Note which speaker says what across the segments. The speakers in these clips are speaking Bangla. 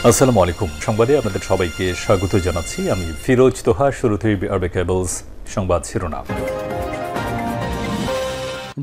Speaker 1: আসসালামু আলাইকুম। সংবাদে আপনাদের সবাইকে স্বাগত জানাচ্ছি। আমি ফিরোজ তোহা। শুরুতেই আরবে কেবলস সংবাদ শিরোনাম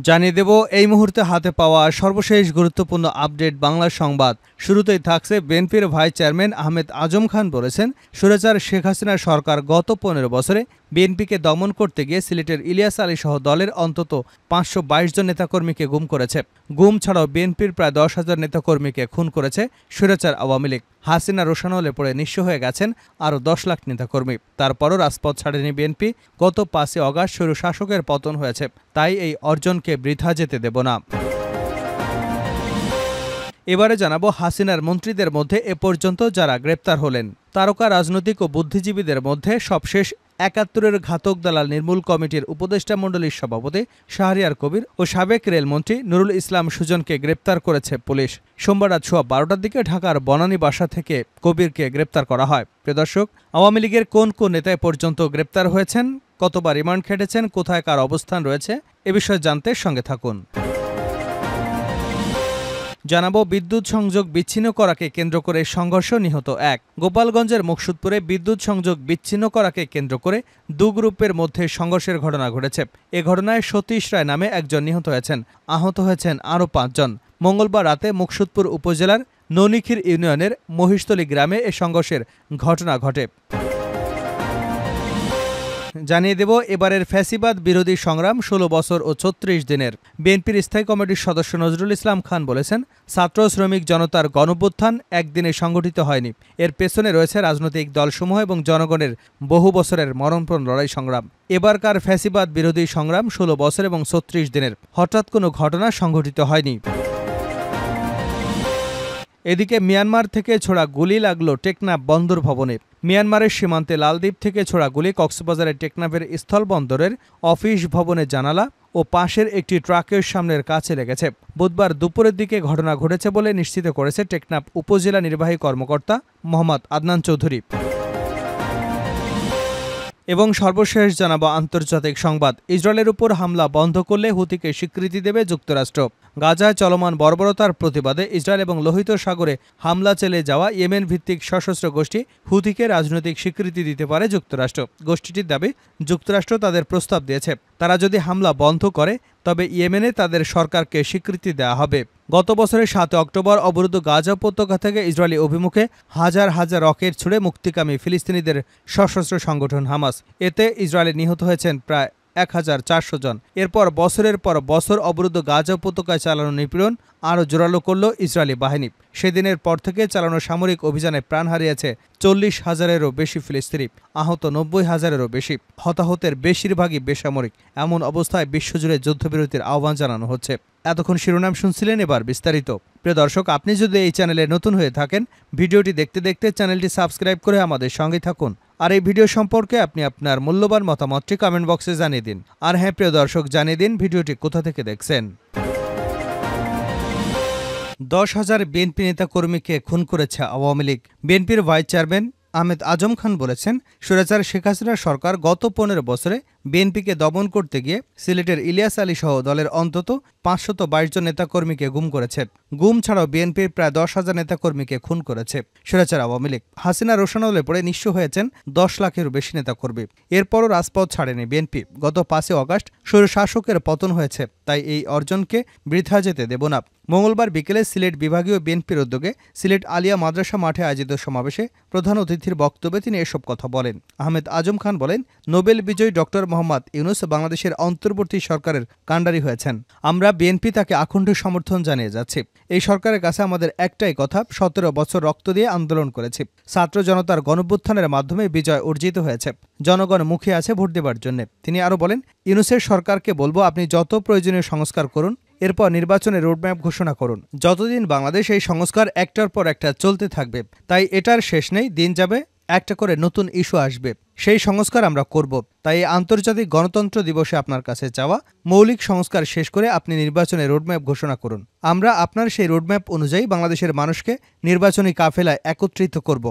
Speaker 2: জানিয়ে দেব এই মুহূর্তে হাতে পাওয়া সর্বশেষ গুরুত্বপূর্ণ আপডেট বাংলা সংবাদ। শুরুতেই থাকছে বিএনপির ভাইস চেয়ারম্যান আহমেদ আজম খান বলেছেন, স্বৈরাচার শেখ হাসিনার সরকার গত ১৫ বছরে বিএনপিকে দমন করতে গিয়ে সিলেটের ইলিয়াস আলী সহ দলের অন্তত ৫২২ জন নেতাকর্মীকে গুম করেছে। গুম ছাড়াও বিএনপির প্রায় ১০,০০০ নেতাকর্মীকে খুন করেছে স্বৈরাচার আওয়ামী লীগ। হাসিনা রোষানলে পড়ে নিঃস্ব হয়ে গেছেন আরও ১০ লাখ নেতাকর্মী। তারপরও রাজপথ ছাড়েনি বিএনপি। গত ৫ই অগাস্ট স্বৈর শাসকের পতন হয়েছে, তাই এই অর্জনকে বৃথা যেতে দেব না। এবারে জানাবো হাসিনার মন্ত্রীদের মধ্যে এ পর্যন্ত যারা গ্রেপ্তার হলেন। তারকা রাজনৈতিক ও বুদ্ধিজীবীদের মধ্যে সবশেষ ৭১-এর ঘাতক দালাল নির্মূল কমিটির উপদেষ্টা মণ্ডলীর সভাপতি শাহরিয়ার কবির ও সাবেক রেলমন্ত্রী নুরুল ইসলাম সুজনকে গ্রেপ্তার করেছে পুলিশ। সোমবার রাত সোয়া ১২টার দিকে ঢাকার বনানী বাসা থেকে কবিরকে গ্রেপ্তার করা হয়। প্রিয় দর্শক, আওয়ামী লীগের কোন কোন নেতা পর্যন্ত গ্রেপ্তার হয়েছেন, কতবার রিমান্ড খেটেছেন, কোথায় কার অবস্থান রয়েছে, এ বিষয়ে জানতে সঙ্গে থাকুন। জানাবো বিদ্যুৎ সংযোগ বিচ্ছিন্ন করাকে কেন্দ্র করে সংঘর্ষ, নিহত ১। গোপালগঞ্জের মুকসুদপুরে বিদ্যুৎ সংযোগ বিচ্ছিন্ন করাকে কেন্দ্র করে দু গ্রুপের মধ্যে সংঘর্ষের ঘটনা ঘটেছে। এ ঘটনায় সতীশ রায় নামে একজন নিহত হয়েছেন, আহত হয়েছেন আরও ৫ জন। মঙ্গলবার রাতে মুকসুদপুর উপজেলার ননিখির ইউনিয়নের মহিষতলী গ্রামে এ সংঘর্ষের ঘটনা ঘটে। জানিয়ে দেব এবারের ফ্যাসিবাদ বিরোধী সংগ্রাম ১৬ বছর ও ৩৬ দিনের। বিএনপির স্থায়ী কমিটির সদস্য নজরুল ইসলাম খান বলেছেন, ছাত্র শ্রমিক জনতার গণঅভ্যুত্থান একদিনে সংগঠিত হয়নি। এর পেছনে রয়েছে রাজনৈতিক দলসমূহ এবং জনগণের বহু বছরের মরণপ্রণ লড়াই সংগ্রাম। এবারকার ফ্যাসিবাদ বিরোধী সংগ্রাম ১৬ বছর এবং ৩৬ দিনের। হঠাৎ কোনো ঘটনা সংঘটিত হয়নি। এদিকে মিয়ানমার থেকে ছোড়া গুলি লাগলো টেকনাফ বন্দর ভবনে। মিয়ানমারের সীমান্তে লালদ্বীপ থেকে ছোড়া গুলি কক্সবাজারের টেকনাফের স্থলবন্দরের অফিস ভবনের জানালা ও পাশের একটি ট্রাকের সামনের কাছে লেগেছে। বুধবার দুপুরের দিকে ঘটনা ঘটেছে বলে নিশ্চিত করেছে টেকনাফ উপজেলা নির্বাহী কর্মকর্তা মোহাম্মদ আদনান চৌধুরী। এবং সর্বশেষ জানাবো আন্তর্জাতিক সংবাদ। ইসরায়েলের উপর হামলা বন্ধ করলে হুতিকে স্বীকৃতি দেবে যুক্তরাষ্ট্র। গাজায় চলমান বর্বরতার প্রতিবাদে ইসরায়েল এবং লোহিত সাগরে হামলা চালিয়ে যাওয়া ইয়েমেন ভিত্তিক সশস্ত্র গোষ্ঠী হুতিকে রাজনৈতিক স্বীকৃতি দিতে পারে যুক্তরাষ্ট্র। গোষ্ঠীটির দাবি, যুক্তরাষ্ট্র তাদের প্রস্তাব দিয়েছে, তারা যদি হামলা বন্ধ করে তবে ইয়েমেনে তাদের সরকারকে স্বীকৃতি দেওয়া হবে। গত বছরের ৭ অক্টোবর অবরুদ্ধ গাজা উপত্যকা থেকে ইসরায়েলি অভিমুখে হাজার হাজার রকেট ছুড়ে মুক্তিকামী ফিলিস্তিনিদের সশস্ত্র সংগঠন হামাস। এতে ইসরায়েলে নিহত হয়েছেন প্রায় ১,৪০০ জন। এরপর বছরের পর বছর অবরুদ্ধ গাজা উপত্যকায় চালানো নিপীড়ন আরও জোরালো করল ইসরায়েলি বাহিনী। সেদিনের পর থেকে চালানো সামরিক অভিযানে প্রাণ হারিয়েছে ৪০,০০০-এরও বেশি ফিলিস্তিনি, আহত ৯০,০০০-এরও বেশি। হতাহতের বেশিরভাগই বেসামরিক। এমন অবস্থায় বিশ্বজুড়ে যুদ্ধবিরতির আহ্বান জানানো হচ্ছে। এতক্ষণ শিরোনাম শুনছিলেন, এবার বিস্তারিত। প্রিয় দর্শক, আপনি যদি এই চ্যানেলে নতুন হয়ে থাকেন, ভিডিওটি দেখতে দেখতে চ্যানেলটি সাবস্ক্রাইব করে আমাদের সঙ্গে থাকুন। আর এই ভিডিও সম্পর্কে আপনি আপনার মূল্যবান মতামতটি কমেন্ট বক্সে জানিয়ে দিন। আর হ্যাঁ প্রিয় দর্শক, জানিয়ে দিন ভিডিওটি কোথা থেকে দেখছেন। ১০,০০০ বিএনপি নেতাকর্মীকে খুন করেছে আওয়ামী লীগ। বিএনপির ভাইস চেয়ারম্যান আহমেদ আজম খান বলেছেন, স্বৈরাচার শেখ হাসিনার সরকার গত ১৫ বছরে বিএনপিকে দমন করতে গিয়ে সিলেটের ইলিয়াস আলী সহ দলের অন্তত ৫২২ জন নেতাকর্মীকে গুম করেছে। গুম ছাড়াও বিএনপির প্রায় ১০,০০০ নেতাকর্মীকে খুন করেছে স্বৈরাচার আওয়ামী লীগ। হাসিনা রোষানলে পড়ে নিঃস্ব হয়েছেন ১০ লাখেরও বেশি নেতাকর্মী। এরপরও রাজপথ ছাড়েনি বিএনপি। গত ৫ই অগাস্ট স্বৈর শাসকের পতন হয়েছে, তাই এই অর্জনকে বৃথা যেতে দেব না। মঙ্গলবার বিকেলে সিলেট বিভাগীয় বিএনপির উদ্যোগে সিলেট আলিয়া মাদ্রাসা মাঠে আয়োজিত সমাবেশে প্রধান অতিথির বক্তব্যে তিনি এসব কথা বলেন। আহমেদ আজম খান বলেন, নোবেল বিজয়ী ডক্টর মোহাম্মদ ইউনূস বাংলাদেশের অন্তর্বর্তী সরকারের কাণ্ডারি হয়েছেন। আমরা বিএনপি তাকে আকুণ্ঠ সমর্থন জানিয়ে যাচ্ছি। এই সরকারের কাছে আমাদের একটাই কথা, ১৭ বছর রক্ত দিয়ে আন্দোলন করেছি। ছাত্র জনতার গণঅভ্যুত্থানের মাধ্যমে বিজয় অর্জিত হয়েছে। জনগণ মুখে আছে ভোট দেবার জন্য। তিনি আরও বলেন, ইউনূসের সরকারকে বলবো, আপনি যত প্রয়োজনীয় সংস্কার করুন, এরপর নির্বাচনের রোডম্যাপ ঘোষণা করুন। যতদিন বাংলাদেশ এই সংস্কার একটার পর একটা চলতে থাকবে, তাই এটার শেষ নেই। দিন যাবে, একটা করে নতুন ইস্যু আসবে, সেই সংস্কার আমরা করব। তাই এই আন্তর্জাতিক গণতন্ত্র দিবসে আপনার কাছে চাওয়া, মৌলিক সংস্কার শেষ করে আপনি নির্বাচনের রোডম্যাপ ঘোষণা করুন। আমরা আপনার সেই রোডম্যাপ অনুযায়ী বাংলাদেশের মানুষকে নির্বাচনী কাফেলায় একত্রিত করব।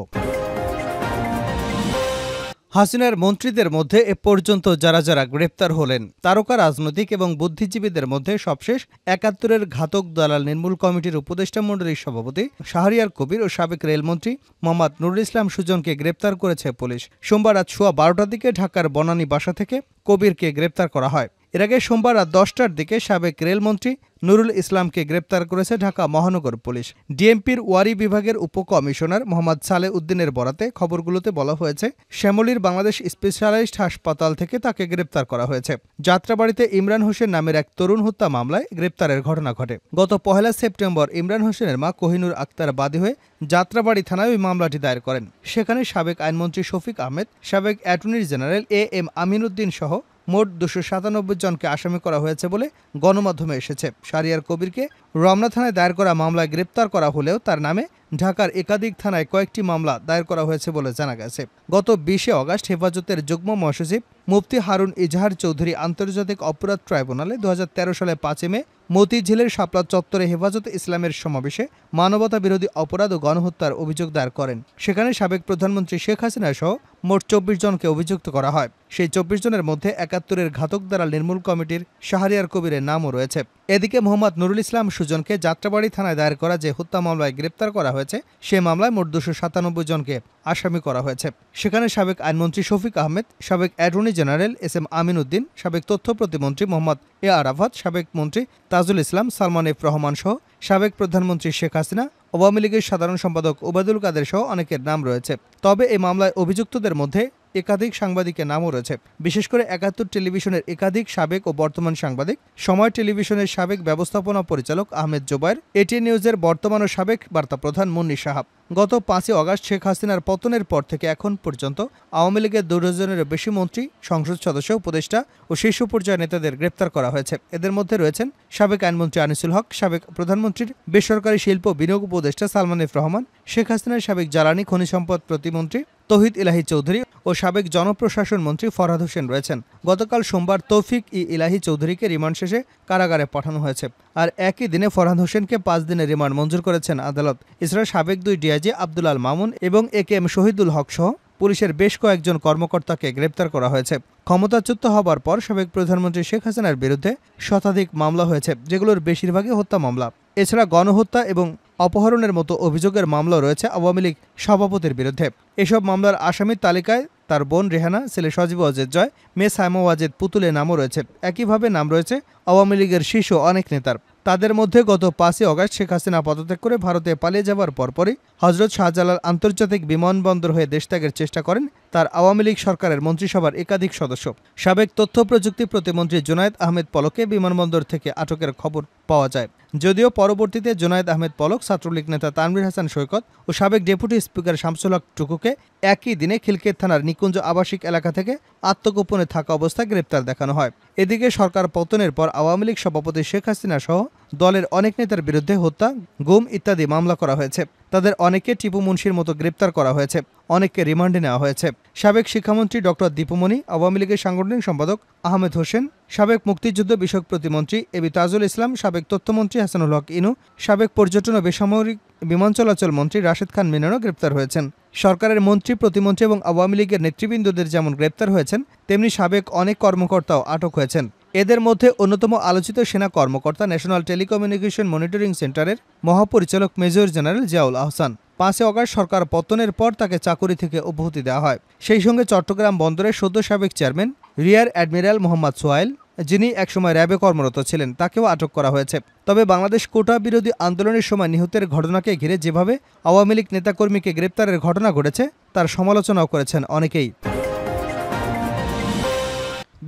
Speaker 2: হাসিনার মন্ত্রীদের মধ্যে এ পর্যন্ত যারা যারা গ্রেপ্তার হলেন, তারকা রাজনৈতিক এবং বুদ্ধিজীবীদের মধ্যে সবশেষ ৭১-এর ঘাতক দালাল নির্মূল কমিটির উপদেষ্টা মণ্ডলীর সভাপতি শাহরিয়ার কবির ও সাবেক রেলমন্ত্রী মোহাম্মদ নুরুল ইসলাম সুজনকে গ্রেপ্তার করেছে পুলিশ। সোমবার রাত সোয়া ১২টার দিকে ঢাকার বনানী বাসা থেকে কবিরকে গ্রেপ্তার করা হয়। এর আগে সোমবার রাত ১০টার দিকে সাবেক রেলমন্ত্রী নুরুল ইসলামকে গ্রেপ্তার করেছে ঢাকা মহানগর পুলিশ। ডিএমপির ওয়ারি বিভাগের উপকমিশনার মোহাম্মদ সালেহ উদ্দিনের বরাতে খবরগুলোতে বলা হয়েছে, শ্যামলীর বাংলাদেশ স্পেশালাইজড হাসপাতাল থেকে তাকে গ্রেপ্তার করা হয়েছে। যাত্রাবাড়িতে ইমরান হোসেন নামের এক তরুণ হত্যা মামলায় গ্রেপ্তারের ঘটনা ঘটে। গত ১ সেপ্টেম্বর ইমরান হোসেনের মা কোহিনুর আক্তার বাদী হয়ে যাত্রাবাড়ি থানায় ওই মামলাটি দায়ের করেন। সেখানে সাবেক আইনমন্ত্রী শফিক আহমেদ, সাবেক attorney general M Amin Uddin সহ মোট ২৯৭ জনকে আসামি করা হয়েছে বলে গণমাধ্যমে এসেছে। শাহরিয়ার কবিরকে রমনা থানায় দায়ের করা মামলায় গ্রেপ্তার করা হলেও তার নামে ঢাকার একাধিক থানায় কয়েকটি মামলা দায়ের করা হয়েছে বলে জানা গেছে। গত ২০ অগাস্ট হেফাজতের যুগ্ম মহাসচিব মুফতি হারুন ইজাহার চৌধুরী আন্তর্জাতিক অপরাধ ট্রাইব্যুনালে ২০১৩ সালে ৫ মে মতিঝিলের শাপলা চত্বরে হেফাজতে ইসলামের সমাবেশে মানবতা বিরোধী অপরাধ ও গণহত্যার অভিযোগ দায়ের করেন। সেখানে সাবেক প্রধানমন্ত্রী শেখ হাসিনা সহ মোট ২৪ জনকে অভিযুক্ত করা হয়। সেই ২৪ জনের মধ্যে ৭১-এর ঘাতক দালাল নির্মূল কমিটির শাহরিয়ার কবিরের নামও রয়েছে। এদিকে মোহাম্মদ নুরুল ইসলাম সুজনকে যাত্রাবাড়ি থানায় দায়ের করা যে হত্যা মামলায় গ্রেপ্তার করা হয়েছে, সে মামলায় মোট ২৯৭ জনকে আসামি করা হয়েছে। সেখানে সাবেক আইনমন্ত্রী শফিক আহমেদ, সাবেক attorney general M Amin Uddin, সাবেক তথ্য প্রতিমন্ত্রী মোহাম্মদ আরাফাত, সাবেক মন্ত্রী তাজুল ইসলাম, সালমান এফ রহমান সহ সাবেক প্রধানমন্ত্রী শেখ হাসিনা, আওয়ামী লীগের সাধারণ সম্পাদক ওবায়দুল কাদের সহ অনেকের নাম রয়েছে। তবে এই মামলায় অভিযুক্তদের মধ্যে একাধিক সাংবাদিকের নামও রয়েছে। বিশেষ করে ৭১ টেলিভিশনের একাধিক সাবেক ও বর্তমান সাংবাদিক, সময় টেলিভিশনের সাবেক ব্যবস্থাপনা পরিচালক আহমেদ জোবায়ের, এটিএন নিউজের বর্তমান ও সাবেক বার্তা প্রধান মুন্নী সাহাব। গত ৫ অগাস্ট শেখ হাসিনার পতনের পর থেকে এখন পর্যন্ত আওয়ামী লীগের ২ ডজনেরও বেশি মন্ত্রী, সংসদ সদস্য, উপদেষ্টা ও শীর্ষ পর্যায়ের নেতাদের গ্রেপ্তার করা হয়েছে। এদের মধ্যে রয়েছেন সাবেক আইনমন্ত্রী আনিসুল হক, সাবেক প্রধানমন্ত্রীর বেসরকারি শিল্প বিনিয়োগ উপদেষ্টা সালমান এফ রহমান, শেখ হাসিনার সাবেক জ্বালানি খনি সম্পদ প্রতিমন্ত্রী তৌহিদ ইলাহি চৌধুরী ও সাবেক জনপ্রশাসন মন্ত্রী ফরহাদ হোসেন রয়েছেন। গতকাল সোমবার তৌফিক ইলাহি চৌধুরীকে রিমান্ড শেষে কারাগারে পাঠানো হয়েছে। আর একই দিনে ফরহাদ হোসেনকে ৫ দিনের রিমান্ড মঞ্জুর করেছেন আদালত। এছাড়া সাবেক ২ ডিআইজি আব্দুল আল মামুন এবং এম শহীদুল হক সহ পুলিশের বেশ কয়েকজন কর্মকর্তাকে গ্রেপ্তার করা হয়েছে। ক্ষমতাচ্যুত হবার পর সাবেক প্রধানমন্ত্রী শেখ হাসিনার বিরুদ্ধে শতাধিক মামলা হয়েছে, যেগুলোর বেশিরভাগই হত্যা মামলা। এছাড়া গণহত্যা এবং অপহরণের মতো অভিযোগের মামলা রয়েছে আওয়ামী লীগ সভাপতির বিরুদ্ধে। এসব মামলার আসামির তালিকায় তার বোন রেহানা, ছেলে সজীব ওয়াজেদ জয়, মেয়ে সাইমা ওয়াজেদ পুতুলের নামও রয়েছে। একইভাবে নাম রয়েছে আওয়ামী লীগের শীর্ষ অনেক নেতার। তাদের মধ্যে গত ৫ অগাস্ট শেখ হাসিনা পদত্যাগ করে ভারতে পালিয়ে যাওয়ার পরপরই হজরত শাহজালাল আন্তর্জাতিক বিমানবন্দর হয়ে দেশত্যাগের চেষ্টা করেন তার আওয়ামী লীগ সরকারের মন্ত্রিসভার একাধিক সদস্য। সাবেক তথ্য প্রযুক্তি প্রতিমন্ত্রী জুনায়েদ আহমেদ পলককে বিমানবন্দর থেকে আটকের খবর পাওয়া যায়। যদিও পরবর্তীতে জুনায়েদ আহমেদ পলক, ছাত্রলীগ নেতা তানভীর হাসান সৈকত ও সাবেক ডেপুটি স্পিকার শামসুল হক টুকুকে একই দিনে খিলক্ষেত থানার নিকুঞ্জ আবাসিক এলাকা থেকে আত্মগোপনে থাকা অবস্থায় গ্রেপ্তার দেখানো হয়। এদিকে সরকার পতনের পর আওয়ামী লীগ সভাপতি শেখ হাসিনা সহ দলের অনেক নেতার বিরুদ্ধে হত্যা, গুম ইত্যাদি মামলা করা হয়েছে। তাদের অনেকে টিপু মুন্সির মতো গ্রেপ্তার করা হয়েছে, অনেককে রিমান্ডে নেওয়া হয়েছে। সাবেক শিক্ষামন্ত্রী ডক্টর দীপুমণি, আওয়ামী লীগের সাংগঠনিক সম্পাদক আহমেদ হোসেন, সাবেক মুক্তিযুদ্ধ বিষয়ক প্রতিমন্ত্রী এবি তাজুল ইসলাম, সাবেক তথ্যমন্ত্রী হাসানুল হক ইনু, সাবেক পর্যটন ও বেসামরিক বিমান চলাচল মন্ত্রী রাশেদ খান মিনানও গ্রেপ্তার হয়েছেন। সরকারের মন্ত্রী, প্রতিমন্ত্রী এবং আওয়ামী লীগের নেতৃবৃন্দদের যেমন গ্রেপ্তার হয়েছেন, তেমনি সাবেক অনেক কর্মকর্তাও আটক হয়েছেন। এদের মধ্যে অন্যতম আলোচিত সেনা কর্মকর্তা ন্যাশনাল টেলিকমিউনিকেশন মনিটরিং সেন্টারের মহাপরিচালক major general Ziaul Ahsan. ৫ August সরকার পতনের পর তাকে চাকুরি থেকে অব্যাহতি দেওয়া হয়। সেই সঙ্গে চট্টগ্রাম বন্দরের সদ্য সাবেক chairman rear admiral Mohammad Sohail, যিনি একসময় র্যাবে কর্মরত ছিলেন, তাকেও আটক করা হয়েছে। তবে বাংলাদেশ কোটা বিরোধী আন্দোলনের সময় নিহতের ঘটনাকে ঘিরে যেভাবে আওয়ামী লীগ নেতাকর্মীকে গ্রেপ্তারের ঘটনা ঘটেছে, তার সমালোচনাও করেছেন অনেকেই।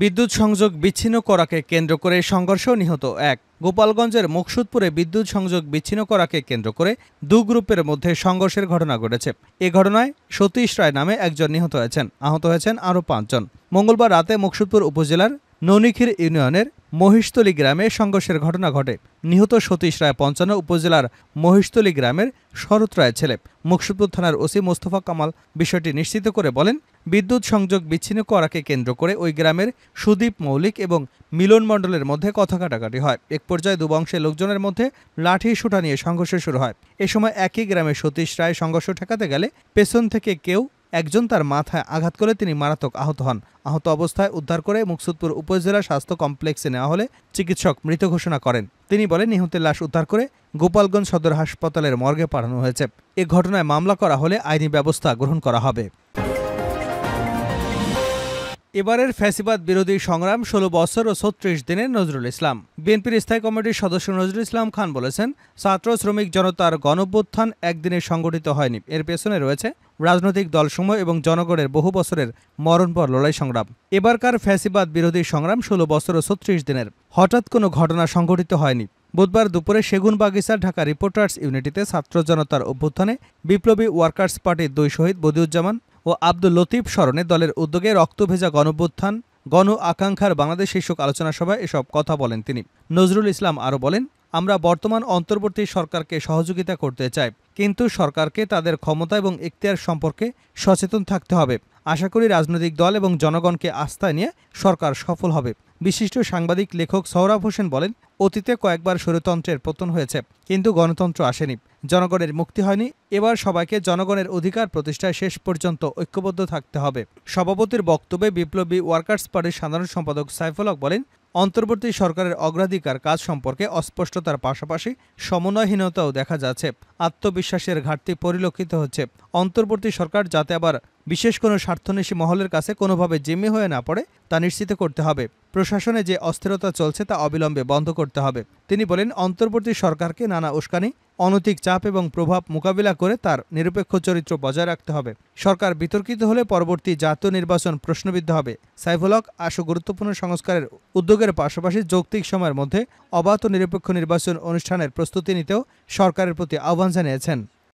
Speaker 2: বিদ্যুৎ সংযোগ বিচ্ছিন্ন করাকে কেন্দ্র করে সংঘর্ষ, নিহত ১। গোপালগঞ্জের মুকসুদপুরে বিদ্যুৎ সংযোগ বিচ্ছিন্ন করাকে কেন্দ্র করে দু গ্রুপের মধ্যে সংঘর্ষের ঘটনা ঘটেছে। এ ঘটনায় সতীশ রায় নামে একজন নিহত হয়েছেন, আহত হয়েছেন আরও ৫ জন। মঙ্গলবার রাতে মুকসুদপুর উপজেলার ননিখির ইউনিয়নের মহিষতলী গ্রামে সংঘর্ষের ঘটনা ঘটে। নিহত সতীশ রায় ৫৫, উপজেলার মহিষতলী গ্রামের শরৎ রায় ছেলে। মুকসুদপুর থানার ওসি মোস্তফা কামাল বিষয়টি নিশ্চিত করে বলেন, বিদ্যুৎ সংযোগ বিচ্ছিন্ন করাকে কেন্দ্র করে ওই গ্রামের সুদীপ মৌলিক এবং মিলন মণ্ডলের মধ্যে কথা কাটাকাটি হয়। এক পর্যায়ে দুবংশের লোকজনের মধ্যে লাঠি সোঁটা নিয়ে সংঘর্ষ শুরু হয়। এ সময় একই গ্রামে সতীশ রায় সংঘর্ষ ঠেকাতে গেলে পেছন থেকে কেউ একজন তার মাথায় আঘাত করে তিনি মারাত্মক আহত হন। আহত অবস্থায় উদ্ধার করে মুকসুদপুর উপজেলা স্বাস্থ্য কমপ্লেক্সে নেওয়া হলে চিকিৎসক মৃত ঘোষণা করেন। তিনি বলেন, নিহতের লাশ উদ্ধার করে গোপালগঞ্জ সদর হাসপাতালের মর্গে পাঠানো হয়েছে। এ ঘটনায় মামলা করা হলে আইনি ব্যবস্থা গ্রহণ করা হবে। এবারের ফ্যাসিবাদ বিরোধী সংগ্রাম ১৬ বছর ও ৩৬ দিনের নজরুল ইসলাম। বিএনপির স্থায়ী কমিটির সদস্য নজরুল ইসলাম খান বলেছেন, ছাত্র শ্রমিক জনতার গণঅভ্যুত্থান একদিনে সংগঠিত হয়নি। এর পেছনে রয়েছে রাজনৈতিক দলসমূহ এবং জনগণের বহু বছরের মরণপর লড়াই সংগ্রাম। এবারকার ফ্যাসিবাদ বিরোধী সংগ্রাম ১৬ বছর ও ৩৬ দিনের। হঠাৎ কোনো ঘটনা সংঘটিত হয়নি। বুধবার দুপুরে সেগুনবাগিচার ঢাকা রিপোর্টার্স ইউনিটিতে ছাত্র জনতার অভ্যুত্থানে বিপ্লবী ওয়ার্কার্স পার্টির ২ শহীদ বদিউজ্জামান ও আব্দুল লতিফ স্মরণে দলের উদ্যোগে রক্তভেজা গণঅভ্যুত্থান গণ আকাঙ্ক্ষার বাংলাদেশ শীর্ষক আলোচনা সভায় এসব কথা বলেন তিনি। নজরুল ইসলাম আরও বলেন, আমরা বর্তমান অন্তর্বর্তী সরকারকে সহযোগিতা করতে চাই, কিন্তু সরকারকে তাদের ক্ষমতা এবং এখতিয়ার সম্পর্কে সচেতন থাকতে হবে। আশা করি রাজনৈতিক দল এবং জনগণকে আস্থায় নিয়ে সরকার সফল হবে। বিশিষ্ট সাংবাদিক লেখক সোহরাব হোসেন বলেন, অতীতে কয়েকবার স্বৈরতন্ত্রের পতন হয়েছে, কিন্তু গণতন্ত্র আসেনি, জনগণের মুক্তি হয়নি। এবার সবাইকে জনগণের অধিকার প্রতিষ্ঠায় শেষ পর্যন্ত ঐক্যবদ্ধ থাকতে হবে। সভাপতির বক্তব্যে বিপ্লবী ওয়ার্কার্স পার্টির সাধারণ সম্পাদক সাইফুল হক বলেন, অন্তর্বর্তী সরকারের অগ্রাধিকার কাজ সম্পর্কে অস্পষ্টতার পাশাপাশি সমন্বয়হীনতাও দেখা যাচ্ছে। আত্মবিশ্বাসের ঘাটতি পরিলক্ষিত হচ্ছে। অন্তর্বর্তী সরকার যাতে আবার বিশেষ কোনো স্বার্থন্বেষী মহলের কাছে কোনোভাবে জিম্মি হয়ে না পড়ে তা নিশ্চিত করতে হবে। প্রশাসনে যে অস্থিরতা চলছে তা অবিলম্বে বন্ধ করতে হবে। তিনি বলেন, অন্তর্বর্তী সরকারকে নানা উস্কানি, অনৈতিক চাপ এবং প্রভাব মোকাবিলা করে তার নিরপেক্ষ চরিত্র বজায় রাখতে হবে। সরকার বিতর্কিত হলে পরবর্তী জাতীয় নির্বাচন প্রশ্নবিদ্ধ হবে। সাইফুল হক আশু গুরুত্বপূর্ণ সংস্কারের উদ্যোগের পাশাপাশি যৌক্তিক সময়ের মধ্যে অবাধ ও নিরপেক্ষ নির্বাচন অনুষ্ঠানের প্রস্তুতি নিতেও সরকারের প্রতি আহ্বান জানিয়েছেন।